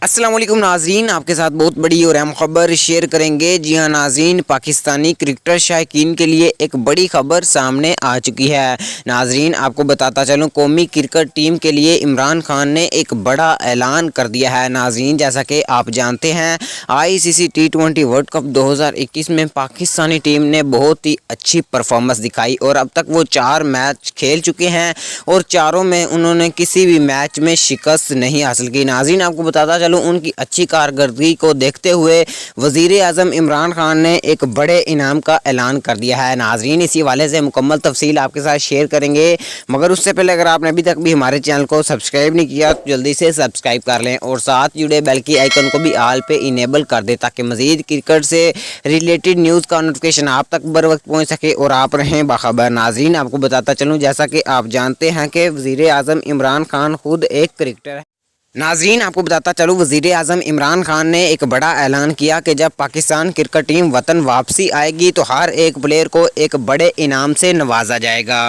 अस्सलाम वालेकुम नाज़रीन, आपके साथ बहुत बड़ी और अहम खबर शेयर करेंगे। जी हाँ नाज़रीन, पाकिस्तानी क्रिकेटर शायकीन के लिए एक बड़ी खबर सामने आ चुकी है। नाज़रीन आपको बताता चलूँ, कौमी क्रिकेट टीम के लिए इमरान खान ने एक बड़ा ऐलान कर दिया है। नाज़रीन जैसा कि आप जानते हैं, ICC T20 वर्ल्ड कप 2021 में पाकिस्तानी टीम ने बहुत ही अच्छी परफॉर्मेंस दिखाई और अब तक वो 4 मैच खेल चुके हैं और चारों में उन्होंने किसी भी मैच में शिकस्त नहीं हासिल की। नाज़रीन आपको बताता उनकी अच्छी कारकर्दगी को देखते हुए वज़ीर आज़म इमरान खान ने एक बड़े इनाम का ऐलान कर दिया है। नाज़रीन इसी वाले से मुकम्मल तफसील आपके साथ शेयर करेंगे, मगर उससे पहले अगर आपने अभी तक भी हमारे चैनल को सब्सक्राइब नहीं किया तो जल्दी से सब्सक्राइब कर लें और साथ जुड़े बेल की आइकन को भी ऑल पे इनेबल कर दें ताकि मज़ीद क्रिकेट से रिलेटेड न्यूज़ का नोटिफिकेशन आप तक बर वक्त पहुँच सके और आप रहें बाखबर। नाज़रीन आपको बताता चलूँ, जैसा कि आप जानते हैं कि वज़ीर आज़म इमरान खान खुद एक क्रिकेटर है। नाज़रीन आपको बताता चलूँ, वज़ीर आज़म इमरान खान ने एक बड़ा ऐलान किया कि जब पाकिस्तान क्रिकेट टीम वतन वापसी आएगी तो हर एक प्लेयर को एक बड़े इनाम से नवाजा जाएगा।